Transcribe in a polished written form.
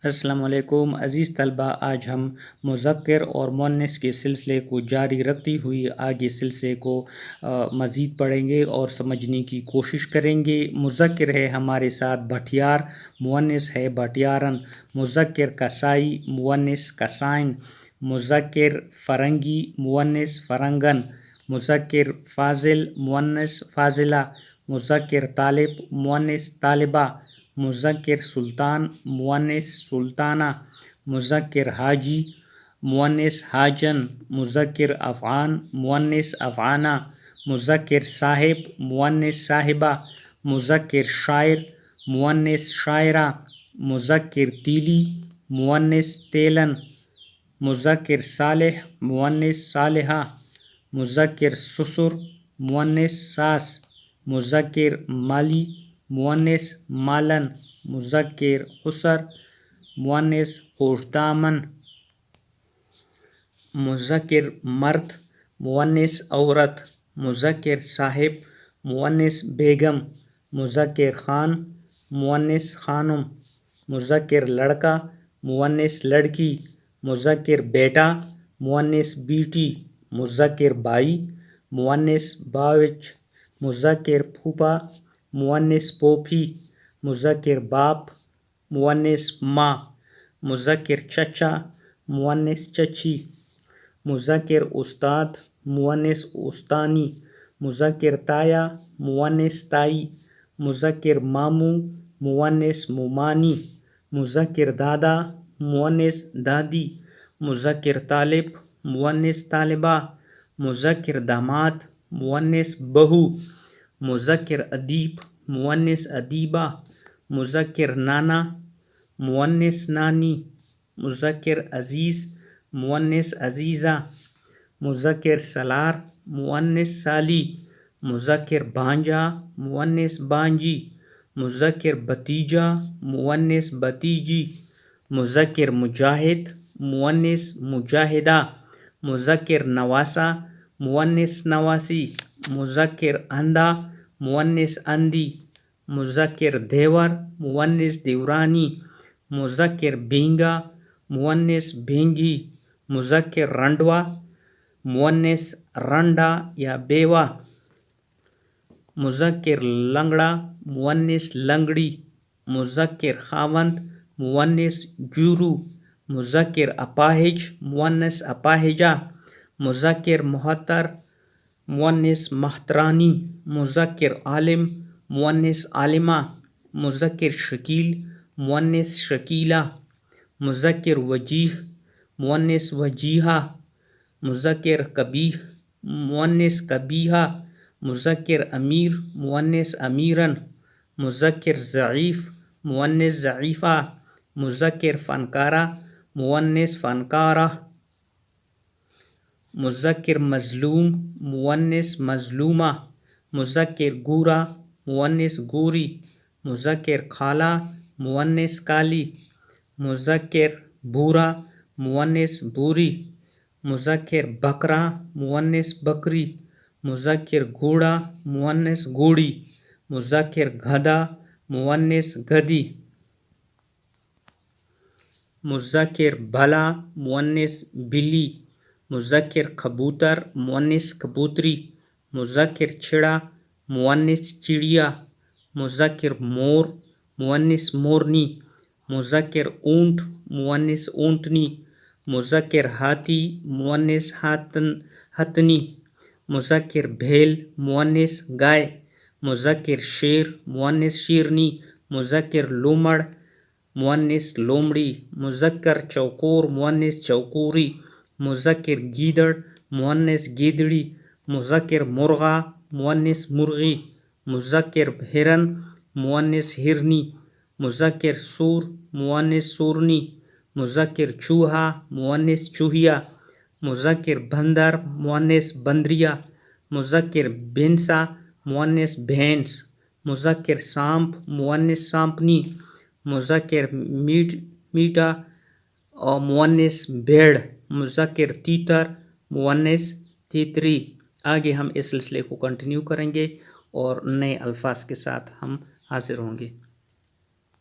السلام علیکم عزیز طلبہ، آج ہم مذکر اور مؤنث کے سلسلے کو جاری رکھتی ہوئی آگے سلسلے کو مزید پڑھیں گے اور سمجھنے کی کوشش کریں گے۔ مذکر ہے ہمارے ساتھ بھٹیار، مؤنث ہے بھٹیارن، مذکر کسائی، مؤنث کسائن، مذکر فرنگی، مؤنث فرنگن، مذکر فاضل، مؤنث فاضلہ، مذکر طالب، مؤنث طالبہ، مذکر سلطان، مؤنث سلطانہ، مذکر حاجی، مؤنث حاجن، مذکر افعان، مؤنث افعانہ، مذکر صاحب، مؤنث صاحبہ، مذکر شاعر، مؤنث شاعرہ، مذکر تیلی، مؤنث تیلن، مذکر صالح، مؤنث صالحہ، مذکر سسر، مؤنث ساس، مذکر مالی، مؤنث مالن، مذکر خسر، مؤنث خوشدامن، مذکر مرد، مؤنث عورت، مذکر صاحب، مؤنث بیگم، مذکر خان، مؤنث خانم، مذکر لڑکا، مؤنث لڑکی، مذکر بیٹا، مؤنث بیٹی، مذکر بھائی، مؤنث باوچ، مذکر پھوپھا، مؤنث پھوپھی، مذکر باپ، مؤنث ماں، مذکر چچا، مؤنث چچی، مذکر استاد، مؤنث استانی، مذکر تایا، مؤنث تائی، مذکر ماموں، مؤنث ممانی، مذکر دادا، مؤنث دادی، مذکر طالب، مؤنث طالبہ، مذکر داماد، مؤنث بہو، مذکر ادیب، مؤنث ادیبہ، مذکر نانا، مؤنث نانی، مذکر عزیز، مؤنث عزیزہ، مذکر سالار، مؤنث سالی، مذکر بھانجا، مؤنث بانجی، مذکر بھتیجا، مؤنث بھتیجی، مذکر مجاہد، مؤنث مجاہدہ، مذکر نواسہ، مؤنث نواسی، مذکر اندھا، مؤنث اندھی، مذکر دیور، مؤنث دیورانی، مذکر بینگا، مؤنث بینگی، مذکر رنڈوا، مؤنث رنڈا یا بیوہ، مذکر لنگڑا، مؤنث لنگڑی، مذکر خاوند، مؤنث جورو، مذکر اپاہج، مؤنث اپاہجہ، مذکر محتر، مؤنث محترانی، مذکر عالم، مؤنث عالمہ، مذکر شکیل، مؤنث شکیلہ، مذکر وجیح، مؤنث وجیحہ، مذکر قبیح، مؤنث قبیحہ، مذکر امیر، مؤنث امیرن، مذکر ضعیف، مؤنث ضعیفہ، مذکر فنکارہ، مؤنث فنکارہ، مذکر مظلوم، مؤنث مظلومہ، مذکر گورا، مؤنث گوری، مذکر خالہ، مؤنث کالی، مذکر بھورا، مؤنث بھوری، مذکر بکرا، مؤنث بکری، مذکر گھوڑا، مؤنث گھوڑی، مذکر گدھا، مؤنث گدھی، مذکر بھلا، مؤنث بلی، مذکر کبوتر، مؤنث کبوتری، مذکر چڑا، مؤنث چڑیا، مذکر مور، مؤنث مورنی، مذکر اونٹ، مؤنث اونٹنی، مذکر ہاتھی، مؤنث ہتنی، مذکر بھیل، مؤنث گائے، مذکر شیر، مؤنث شیرنی، مذکر لومڑ، مؤنث لومڑی، مذکر چوکور، مؤنث چوکوری، مذکر گیدڑ، مؤنث گیدڑی، مذکر مرغا، مؤنث مرغی، مذکر ہرن، مؤنث ہرنی، مذکر سور، مؤنث سورنی، مذکر چوہا، مؤنث چوہیا، مذکر بندر، مؤنث بندریا، مذکر بھینسا، مؤنث بھینس، مذکر سانپ، مؤنث سانپنی، مذکر میٹھا اور مؤنث بھیڑ، مذکر تیتر، مؤنث تیتری۔ آگے ہم اس سلسلے کو کنٹینیو کریں گے اور نئے الفاظ کے ساتھ ہم حاضر ہوں گے۔